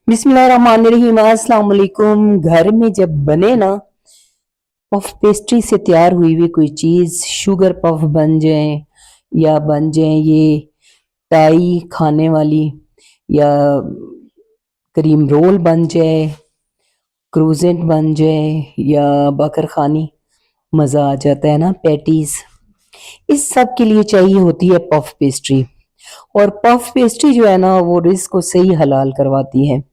बिस्मिल्लाहिर्रहमानिर्रहीम। अस्सलाम वालेकुम। घर में जब बने ना पफ पेस्ट्री से तैयार हुई हुई कोई चीज, शुगर पफ बन जाए या बन जाए ये टाई खाने वाली, या क्रीम रोल बन जाए, क्रूजेंट बन जाए या बकर खानी, मजा आ जाता है ना। पैटीज, इस सब के लिए चाहिए होती है पफ पेस्ट्री। और पफ पेस्ट्री जो है ना वो रिस्क को सही हलाल करवाती है।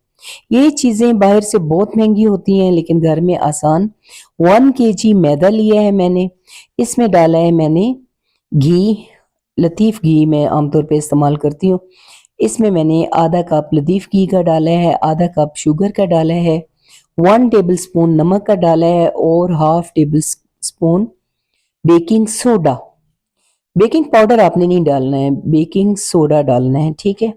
ये चीजें बाहर से बहुत महंगी होती हैं लेकिन घर में आसान। 1 kg मैदा लिया है मैंने, इसमें डाला है मैंने घी, लतीफ घी मैं आमतौर पे इस्तेमाल करती हूँ। इसमें मैंने आधा कप लतीफ घी का डाला है, आधा कप शुगर का डाला है, 1 टेबल स्पून नमक का डाला है और half table spoon baking soda. Baking powder आपने नहीं डालना है, बेकिंग सोडा डालना है, ठीक है।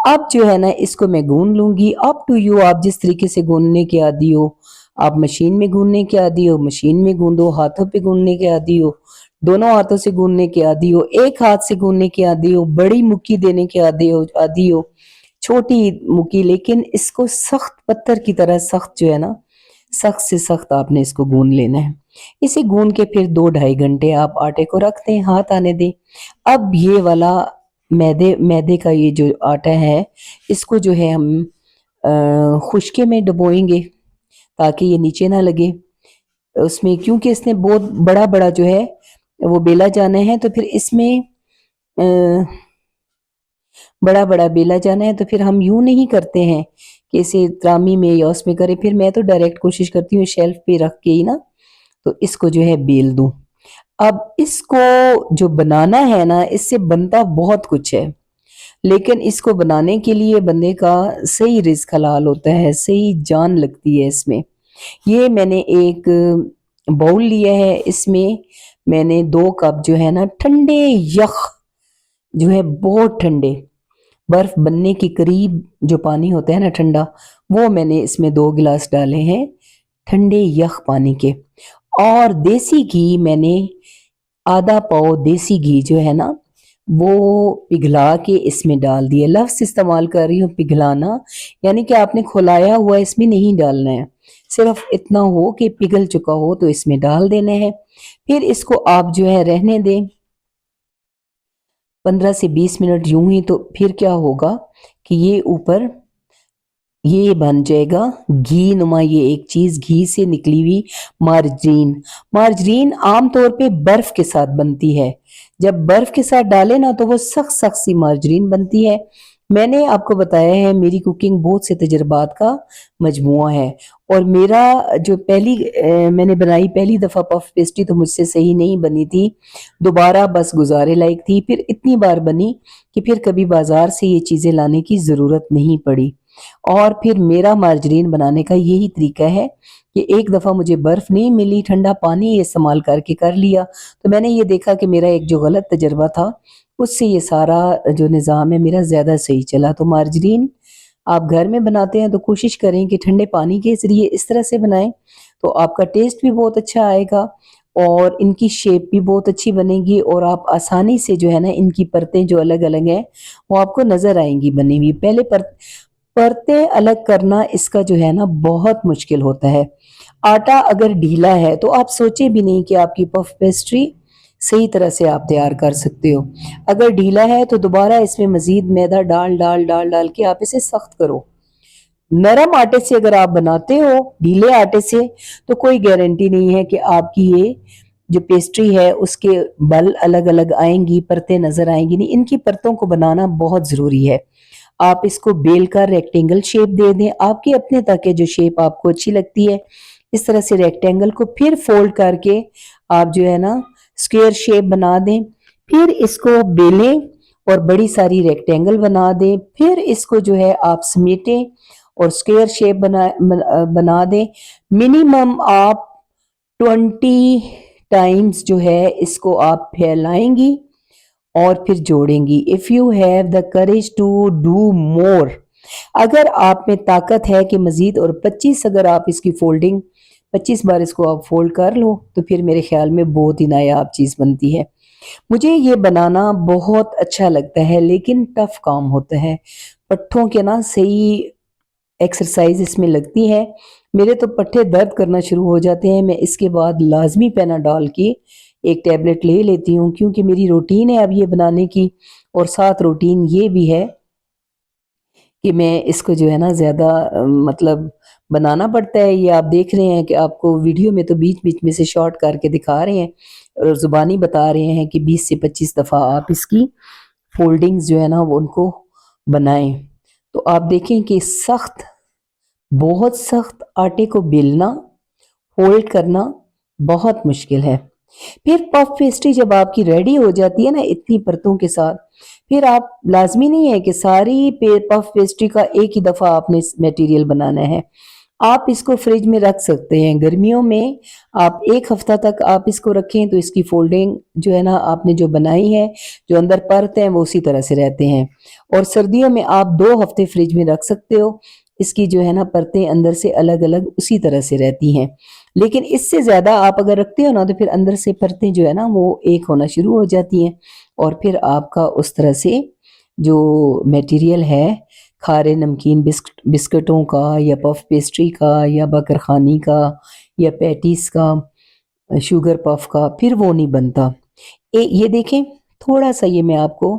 अब जो है ना इसको मैं गूंद लूंगी। अप टू यू, आप जिस तरीके से गूंदने के आदी हो, आप मशीन में गूंदने के आदी हो मशीन में गूंदो, हाथों पे गूंदने के आदी हो दोनों हाथों से गूंदने के आदी हो, एक हाथ से गूंदने के आदी हो, बड़ी मुक्की देने के आदी हो छोटी मुक्की। लेकिन इसको सख्त पत्थर की तरह सख्त जो है ना, सख्त से सख्त आपने इसको गूंद लेना है। इसे गूंद के फिर 2-2.5 घंटे आप आटे को रख दें, हाथ आने दें। अब ये वाला मैदे मैदे का ये जो आटा है, इसको जो है हम खुशके में डुबोएंगे ताकि ये नीचे ना लगे उसमें, क्योंकि इसने बहुत बड़ा बड़ा जो है वो बेला जाना है। तो फिर इसमें बड़ा बड़ा बेला जाना है, तो फिर हम यूं नहीं करते हैं कि इसे त्रामी में या उसमें करें। फिर मैं तो डायरेक्ट कोशिश करती हूँ शेल्फ पे रख के ही ना, तो इसको जो है बेल दूं। अब इसको जो बनाना है ना, इससे बनता बहुत कुछ है, लेकिन इसको बनाने के लिए बंदे का सही रिस्क हलाल होता है, सही जान लगती है इसमें। ये मैंने एक बाउल लिया है, इसमें मैंने 2 कप जो है ना ठंडे यख, जो है बहुत ठंडे, बर्फ बनने के करीब जो पानी होता है ना ठंडा, वो मैंने इसमें 2 गिलास डाले हैं ठंडे यख पानी के। और देसी घी मैंने आधा पाव देसी घी जो है ना वो पिघला के इसमें डाल दिया। लफ्ज इस्तेमाल कर रही हूँ पिघलाना, यानी कि आपने खुलाया हुआ इसमें नहीं डालना है, सिर्फ इतना हो कि पिघल चुका हो तो इसमें डाल देने हैं। फिर इसको आप जो है रहने दें 15 से 20 मिनट यूं ही। तो फिर क्या होगा कि ये ऊपर ये बन जाएगा घी नुमा, ये एक चीज घी से निकली हुई मार्जरीन। मार्जरीन आमतौर पे बर्फ के साथ बनती है, जब बर्फ के साथ डाले ना तो वो सख्त सख्त सी मार्जरीन बनती है। मैंने आपको बताया है मेरी कुकिंग बहुत से तजर्बात का मजमुआ है। और मेरा जो मैंने बनाई पहली दफा पफ पेस्ट्री तो मुझसे सही नहीं बनी थी, दोबारा बस गुजारे लायक थी, फिर इतनी बार बनी कि फिर कभी बाजार से ये चीजें लाने की जरूरत नहीं पड़ी। और फिर मेरा मार्जरीन बनाने का यही तरीका है कि एक दफा मुझे बर्फ नहीं मिली, ठंडा पानी इस्तेमाल करके कर लिया, तो मैंने ये देखा कि मेरा एक जो गलत तजर्बा था उससे ये सारा जो निज़ाम है मेरा ज्यादा सही चला। तो मार्जरीन आप घर में बनाते हैं तो कोशिश करें कि ठंडे पानी के जरिए इस तरह से बनाएं, तो आपका टेस्ट भी बहुत अच्छा आएगा और इनकी शेप भी बहुत अच्छी बनेगी। और आप आसानी से जो है ना इनकी परतें जो अलग अलग हैं वो आपको नजर आएंगी बनी हुई। पहले परतें अलग करना इसका जो है ना बहुत मुश्किल होता है। आटा अगर ढीला है तो आप सोचे भी नहीं कि आपकी पफ पेस्ट्री सही तरह से आप तैयार कर सकते हो। अगर ढीला है तो दोबारा इसमें मजीद मैदा डाल डाल डाल डाल के आप इसे सख्त करो। नरम आटे से अगर आप बनाते हो, ढीले आटे से, तो कोई गारंटी नहीं है कि आपकी ये जो पेस्ट्री है उसके बल अलग अलग आएंगी, परतें नजर आएंगी नहीं। इनकी परतों को बनाना बहुत जरूरी है। आप इसको बेल कर रेक्टेंगल शेप दे दें, आपके अपने तक है जो शेप आपको अच्छी लगती है। इस तरह से रेक्टेंगल को फिर फोल्ड करके आप जो है ना स्क्वायर शेप बना दें, फिर इसको बेलें और बड़ी सारी रेक्टेंगल बना दें, फिर इसको जो है आप समेटें और स्क्वायर शेप बना दें। मिनिमम आप 20 टाइम्स जो है इसको आप फैलाएंगी और फिर जोड़ेंगी। If you have the courage to do more, अगर आप में ताकत है कि मजीद और 25 अगर आप इसकी फोल्डिंग 25 बार इसको आप फोल्ड कर लो तो फिर मेरे ख्याल में बहुत ही नायाब चीज बनती है। मुझे ये बनाना बहुत अच्छा लगता है लेकिन टफ काम होता है। पट्ठों के ना सही एक्सरसाइज इसमें लगती है। मेरे तो पट्टे दर्द करना शुरू हो जाते हैं। मैं इसके बाद लाजमी पेनाडॉल की एक टैबलेट ले लेती हूँ, क्योंकि मेरी रूटीन है अब ये बनाने की। और साथ रूटीन ये भी है कि मैं इसको जो है ना ज़्यादा मतलब बनाना पड़ता है। ये आप देख रहे हैं कि आपको वीडियो में तो बीच बीच में से शॉर्ट करके दिखा रहे हैं और ज़ुबानी बता रहे हैं कि 20 से 25 दफ़ा आप इसकी फोल्डिंग्स जो है ना वो उनको बनाएं। तो आप देखें कि सख्त, बहुत सख्त आटे को बेलना, फोल्ड करना बहुत मुश्किल है। फिर पफ पेस्ट्री जब आपकी रेडी हो जाती है ना इतनी परतों के साथ, फिर आप लाजमी नहीं है कि सारी पफ पेस्ट्री का एक ही दफा आपने मटेरियल बनाना है। आप इसको फ्रिज में रख सकते हैं। गर्मियों में आप एक हफ्ता तक आप इसको रखें तो इसकी फोल्डिंग जो है ना आपने जो बनाई है, जो अंदर परत है वो उसी तरह से रहते हैं। और सर्दियों में आप 2 हफ्ते फ्रिज में रख सकते हो, इसकी जो है ना परतें अंदर से अलग अलग उसी तरह से रहती हैं। लेकिन इससे ज्यादा आप अगर रखते हो ना तो फिर अंदर से परतें जो है ना वो एक होना शुरू हो जाती हैं, और फिर आपका उस तरह से जो मटेरियल है खारे नमकीन बिस्किटों का या पफ पेस्ट्री का या बकरखानी का या पैटीज का, शुगर पफ का, फिर वो नहीं बनता। ये देखें, थोड़ा सा ये मैं आपको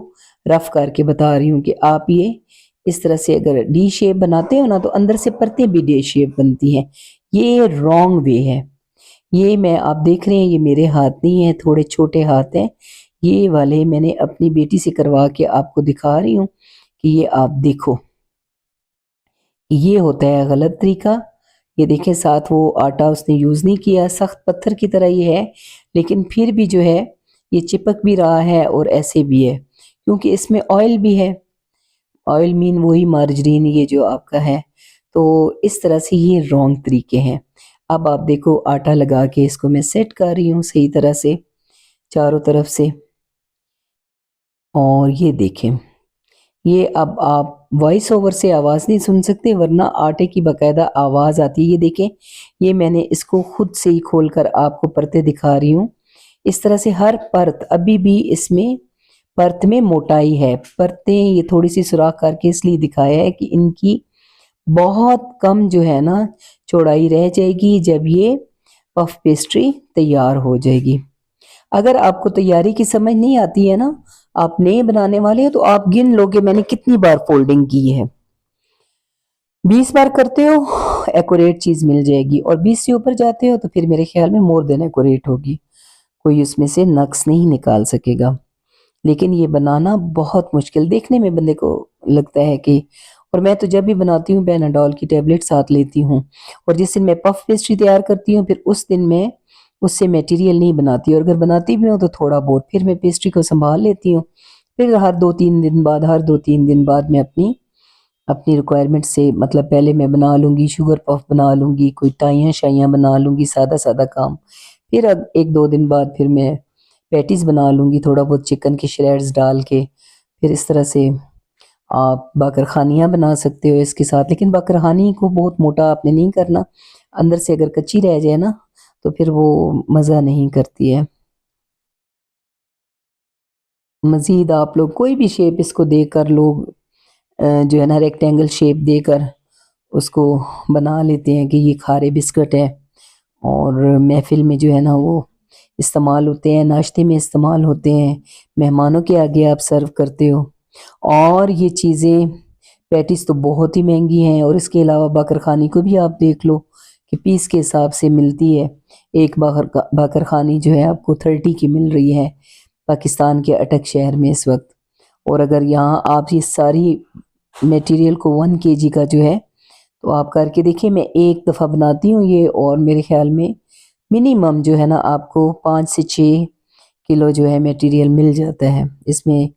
रफ करके बता रही हूँ कि आप ये इस तरह से अगर डी शेप बनाते हो ना तो अंदर से परतें भी डी शेप बनती हैं। ये रॉन्ग वे है। ये मैं आप देख रहे हैं ये मेरे हाथ नहीं है, थोड़े छोटे हाथ हैं। ये वाले मैंने अपनी बेटी से करवा के आपको दिखा रही हूँ कि ये आप देखो, ये होता है गलत तरीका। ये देखें साथ वो आटा उसने यूज़ नहीं किया, सख्त पत्थर की तरह ये है, लेकिन फिर भी जो है ये चिपक भी रहा है और ऐसे भी है क्योंकि इसमें ऑयल भी है। ऑयल मीन वही मार्जरीन ये जो आपका है। तो इस तरह से ये रॉन्ग तरीके हैं। अब आप देखो आटा लगा के इसको मैं सेट कर रही हूँ सही तरह से चारों तरफ से। और ये देखें, ये अब आप वॉइस ओवर से आवाज़ नहीं सुन सकते वरना आटे की बाकायदा आवाज़ आती है। ये देखें, ये मैंने इसको खुद से ही खोल कर आपको परतें दिखा रही हूँ। इस तरह से हर परत अभी भी इसमें परत में मोटाई है। परतें ये थोड़ी सी सुराख करके इसलिए दिखाया है कि इनकी बहुत कम जो है ना चौड़ाई रह जाएगी जब ये पफ पेस्ट्री तैयार हो जाएगी। अगर आपको तैयारी की समझ नहीं आती है ना, आप नए बनाने वाले हो, तो आप गिन लोगे मैंने कितनी बार फोल्डिंग की है। 20 बार करते हो एक्यूरेट चीज मिल जाएगी, और 20 से ऊपर जाते हो तो फिर मेरे ख्याल में मोर देन एक्यूरेट होगी, कोई उसमें से नक्स नहीं निकाल सकेगा। लेकिन ये बनाना बहुत मुश्किल, देखने में बंदे को लगता है कि, और मैं तो जब भी बनाती हूँ पेनाडॉल की टेबलेट साथ लेती हूँ। और जिस दिन मैं पफ पेस्ट्री तैयार करती हूँ फिर उस दिन मैं उससे मटेरियल नहीं बनाती, और अगर बनाती भी हूँ तो थोड़ा बहुत, फिर मैं पेस्ट्री को संभाल लेती हूँ। फिर हर 2-3 दिन बाद मैं अपनी अपनी रिक्वायरमेंट से, मतलब पहले मैं बना लूँगी शुगर पफ, बना लूँगी कोई टाइयाँ शाइयाँ बना लूँगी, सादा सादा काम। फिर अब 1-2 दिन बाद फिर मैं पैटीज बना लूँगी थोड़ा बहुत चिकन के श्रेड्स डाल के। फिर इस तरह से आप बाकरखानियाँ बना सकते हो इसके साथ, लेकिन बाकरखानी को बहुत मोटा आपने नहीं करना, अंदर से अगर कच्ची रह जाए ना तो फिर वो मज़ा नहीं करती है। मज़ीद आप लोग कोई भी शेप इसको देकर लोग जो है ना रेक्टेंगल शेप देकर उसको बना लेते हैं कि ये खारे बिस्किट है, और महफिल में जो है ना वो इस्तेमाल होते हैं, नाश्ते में इस्तेमाल होते हैं, मेहमानों के आगे आप सर्व करते हो। और ये चीज़ें पैटीज तो बहुत ही महंगी हैं, और इसके अलावा बाकरखानी को भी आप देख लो कि पीस के हिसाब से मिलती है। एक बाकरखानी जो है आपको 30 की मिल रही है पाकिस्तान के अटक शहर में इस वक्त। और अगर यहाँ आप ये सारी मटेरियल को 1 kg का जो है तो आप करके देखिए, मैं एक दफ़ा बनाती हूँ ये, और मेरे ख्याल में मिनिमम जो है ना आपको 5 से 6 किलो जो है मटेरियल मिल जाता है। इसमें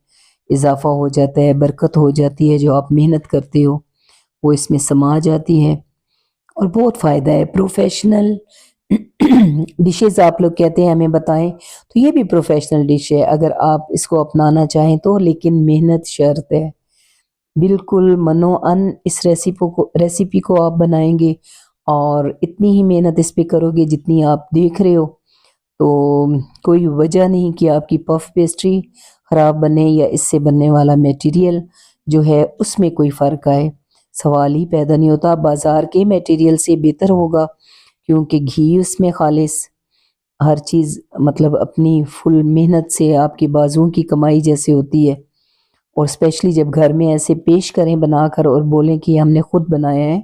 इजाफा हो जाता है, बरकत हो जाती है, जो आप मेहनत करते हो वो इसमें समा जाती है, और बहुत फ़ायदा है। प्रोफेशनल डिशेस आप लोग कहते हैं हमें बताएं, तो ये भी प्रोफेशनल डिश है अगर आप इसको अपनाना चाहें तो, लेकिन मेहनत शर्त है। बिल्कुल मनो अन इस रेसिपी को आप बनाएंगे और इतनी ही मेहनत इस पे करोगे जितनी आप देख रहे हो, तो कोई वजह नहीं कि आपकी पफ पेस्ट्री ख़राब बने या इससे बनने वाला मटेरियल जो है उसमें कोई फ़र्क आए। سوال ہی پیدا نہیں ہوتا. بازار کے میٹیریل سے بہتر ہوگا کیونکہ گھی اس میں خالص ہر چیز مطلب اپنی فل محنت سے آپ کی بازوؤں کی کمائی جیسے ہوتی ہے. اور اسپیشلی جب گھر میں ایسے پیش کریں بنا کر اور بولیں کہ ہم نے خود بنایا ہے.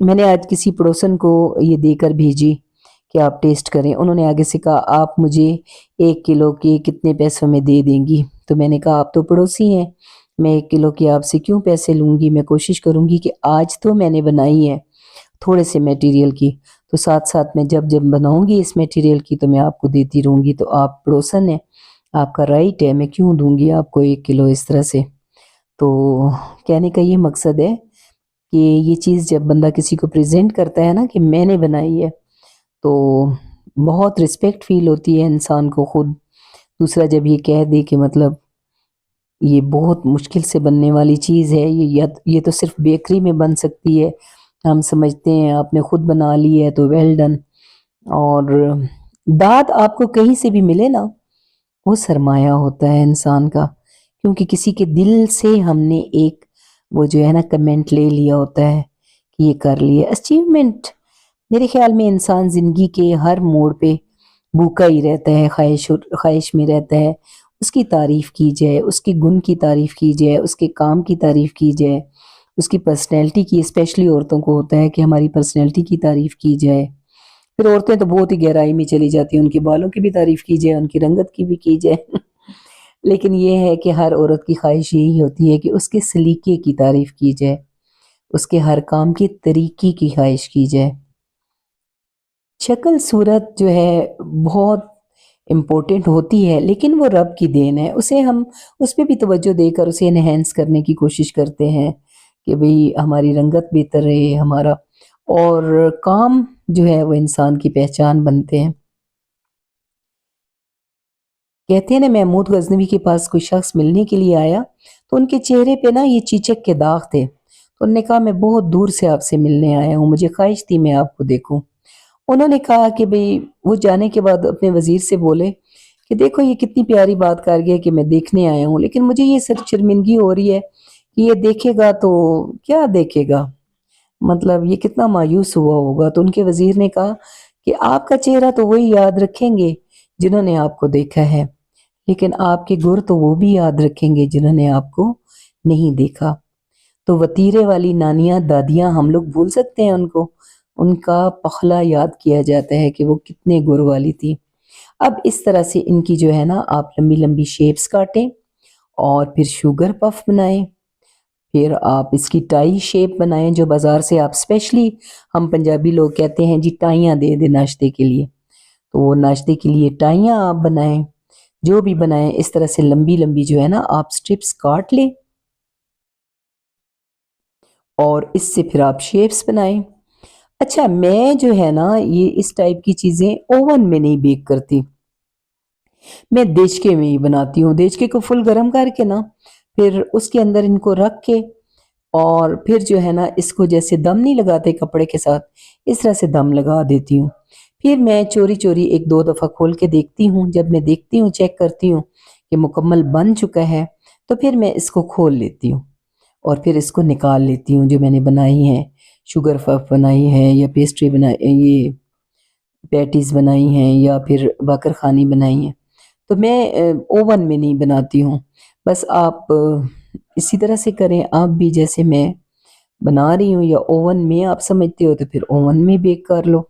میں نے آج کسی پڑوسن کو یہ دے کر بھیجی کہ آپ ٹیسٹ کریں. انہوں نے آگے سے کہا آپ مجھے 1 کلو کے کتنے پیسوں میں دے دیں گی؟ تو میں نے کہا آپ تو پڑوسی ہیں, میں 1 کلو کے آپ سے کیوں پیسے لوں گی؟ میں کوشش کروں گی کہ آج تو میں نے بنائی ہے تھوڑے سے میٹیریل کی, تو ساتھ ساتھ میں جب بناؤں گی اس میٹیریل کی تو میں آپ کو دیتی رہوں گی. تو آپ پڑوسن ہیں, آپ کا رائٹ ہے, میں کیوں دوں گی آپ کو 1 کلو اس طرح سے. تو کہنے کا یہ مقصد ہے کہ یہ چیز جب بندہ کسی کو پریزنٹ کرتا ہے نا کہ میں نے بنائی ہے, تو بہت رسپیکٹ فیل ہوتی ہے انسان کو خود. دوسرا جب یہ کہہ دے کہ مطلب یہ بہت مشکل سے بننے والی چیز ہے, یہ تو صرف بیکری میں بن سکتی ہے, ہم سمجھتے ہیں آپ نے خود بنا لی ہے تو ویل ڈن. اور داد آپ کو کہیں سے بھی ملے نا, وہ سرمایہ ہوتا ہے انسان کا, کیونکہ کسی کے دل سے ہم نے ایک وہ جو ہے نا کمنٹ لے لیا ہوتا ہے کہ یہ کر لیا. اچیومنٹ میرے خیال میں انسان زندگی کے ہر موڑ پہ بھوکا ہی رہتا ہے, خواہش میں رہتا ہے اس کی تعریف کی جائے, اس کے گن کی تعریف کی جائے, اس کے کام کی تعریف کی جائے, اس کی پرسنالٹی کی. اسپیشلی عورتوں کو ہوتا ہے کہ ہماری پرسنالٹی کی تعریف کی جائے. پھر عورتیں تو بہت ہی گہرائی میں چلی جاتی ہیں, ان کے بالوں کی بھی تعریف کی جائے, ان کی رنگت کی بھی کی جائے. لیکن یہ ہے کہ ہر عورت کی خواہش یہی ہوتی ہے کہ اس کے سلیقے کی تعریف کی جائے, اس کے ہر کام کے طریقے کی خواہش کی جائے. شکل صورت جو ہے بہت امپورٹنٹ ہوتی ہے, لیکن وہ رب کی دین ہے, اسے ہم اس پہ بھی توجہ دے کر اسے انہینس کرنے کی کوشش کرتے ہیں کہ بھئی ہماری رنگت بہتر رہے ہمارا, اور کام جو ہے وہ انسان کی پہچان بنتے ہیں. کہتے ہیں نا محمود غزنوی کے پاس کوئی شخص ملنے کے لیے آیا تو ان کے چہرے پہ نا یہ چیچک کے داغ تھے. تو انہوں نے کہا میں بہت دور سے آپ سے ملنے آیا ہوں, مجھے خواہش تھی میں آپ کو دیکھوں. انہوں نے کہا کہ بھئی وہ جانے کے بعد اپنے وزیر سے بولے کہ دیکھو یہ کتنی پیاری بات کر گیا کہ میں دیکھنے آیا ہوں, لیکن مجھے یہ شرمندگی ہو رہی ہے کہ یہ دیکھے گا تو کیا دیکھے گا, مطلب یہ کتنا مایوس ہوا ہوگا. تو ان کے وزیر نے کہا کہ آپ کا چہرہ تو وہی یاد رکھیں گے جنہوں نے آپ کو دیکھا ہے, لیکن آپ کے گر تو وہ بھی یاد رکھیں گے جنہوں نے آپ کو نہیں دیکھا. تو وتیرے والی نانیاں دادیاں ہم لوگ بھول سکتے ہیں ان کو, ان کا پخلا یاد کیا جاتا ہے کہ وہ کتنے گر والی تھی. اب اس طرح سے ان کی جو ہے نا آپ لمبی لمبی شیپس کاٹیں اور پھر شوگر پف بنائیں, پھر آپ اس کی ٹائی شیپ بنائیں جو بازار سے آپ اسپیشلی ہم پنجابی لوگ کہتے ہیں جی ٹائیاں دے دے ناشتے کے لیے, تو وہ ناشتے کے لیے ٹائیاں آپ بنائیں. جو بھی بنائیں اس طرح سے لمبی لمبی جو ہے نا آپ سٹرپس کاٹ لیں اور اس سے پھر آپ شیپس بنائیں. اچھا میں جو ہے نا یہ اس ٹائپ کی چیزیں اوون میں نہیں بیک کرتی, میں دیچکے میں ہی بناتی ہوں. دیچکے کو فل گرم کر کے نا پھر اس کے اندر ان کو رکھ کے اور پھر جو ہے نا اس کو جیسے دم نہیں لگاتے کپڑے کے ساتھ, اس طرح سے دم لگا دیتی ہوں. پھر میں چوری چوری 1-2 دفعہ کھول کے دیکھتی ہوں, جب میں دیکھتی ہوں چیک کرتی ہوں کہ مکمل بن چکا ہے تو پھر میں اس کو کھول لیتی ہوں اور پھر اس کو نکال لیتی ہوں جو میں نے بنائی ہیں, شوگر پف بنائی ہے یا پیسٹری بنائی, یہ پیٹیز بنائی ہیں یا پھر باقر خانی بنائی ہیں. تو میں اوون میں نہیں بناتی ہوں. بس آپ اسی طرح سے کریں, آپ بھی جیسے میں بنا رہی ہوں یا اوون میں آپ سمجھتے ہو تو پھر اوون میں بیک کر لو.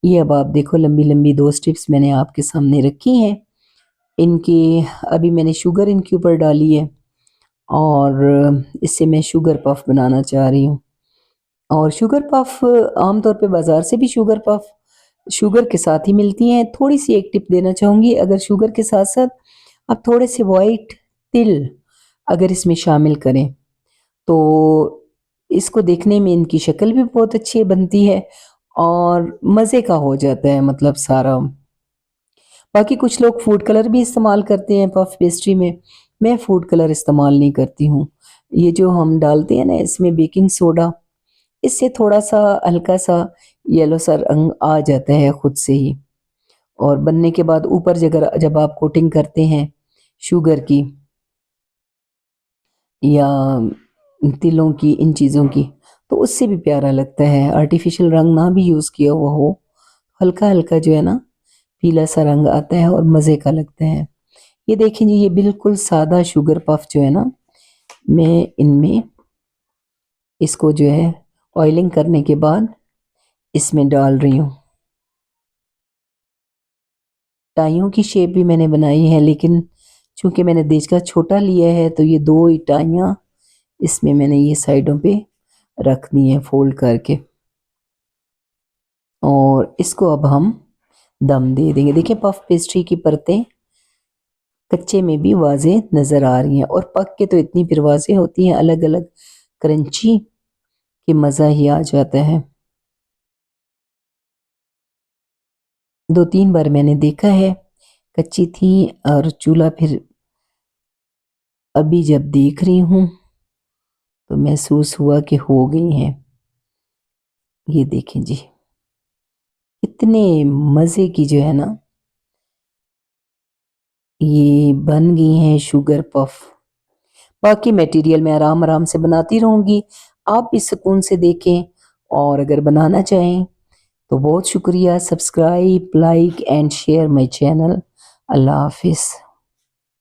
یہ اب آپ دیکھو لمبی لمبی 2 سٹرپس میں نے آپ کے سامنے رکھی ہیں. ان کی ابھی میں نے شوگر ان کے اوپر ڈالی ہے اور اس سے میں شوگر پف بنانا چاہ رہی ہوں. اور شوگر پف عام طور پہ بازار سے بھی شوگر پف شوگر کے ساتھ ہی ملتی ہیں. تھوڑی سی ایک ٹپ دینا چاہوں گی, اگر شوگر کے ساتھ ساتھ آپ تھوڑے سے وائٹ تل اگر اس میں شامل کریں تو اس کو دیکھنے میں ان کی شکل بھی بہت اچھی بنتی ہے اور مزے کا ہو جاتا ہے مطلب سارا. باقی کچھ لوگ فوڈ کلر بھی استعمال کرتے ہیں پف پیسٹری میں, میں فوڈ کلر استعمال نہیں کرتی ہوں. یہ جو ہم ڈالتے ہیں نا اس میں بیکنگ سوڈا, اس سے تھوڑا سا ہلکا سا یلو سا رنگ آ جاتا ہے خود سے ہی. اور بننے کے بعد اوپر جب آپ کوٹنگ کرتے ہیں شوگر کی یا तिलों की, इन चीज़ों की, तो उससे भी प्यारा लगता है। आर्टिफिशियल रंग ना भी यूज़ किया हुआ हो, हल्का हल्का जो है ना पीला सा रंग आता है और मज़े का लगता है। ये देखें जी, ये बिल्कुल सादा शुगर पफ जो है ना, मैं इनमें इसको जो है ऑयलिंग करने के बाद इसमें डाल रही हूँ। टाइयों की शेप भी मैंने बनाई है, लेकिन चूंकि मैंने देश का छोटा लिया है तो ये 2 इटाइयाँ इसमें मैंने ये साइडों पे रख दी हैं फोल्ड करके, और इसको अब हम दम दे देंगे। देखिए पफ पेस्ट्री की परतें कच्चे में भी वाज़े नज़र आ रही हैं, और पक के तो इतनी फिर वाज़े होती हैं, अलग अलग क्रंची, कि मज़ा ही आ जाता है। 2-3 बार मैंने देखा है, कच्ची थी, और चूल्हा फिर अभी जब देख रही हूँ तो महसूस हुआ कि हो गई हैं। ये देखें जी, कितने मज़े की जो है ना ये बन गई हैं शुगर पफ। बाकी मटेरियल मैं आराम आराम से बनाती रहूँगी, आप भी सुकून से देखें, और अगर बनाना चाहें तो बहुत शुक्रिया। Subscribe, like and share my channel. Allah हाफिज़।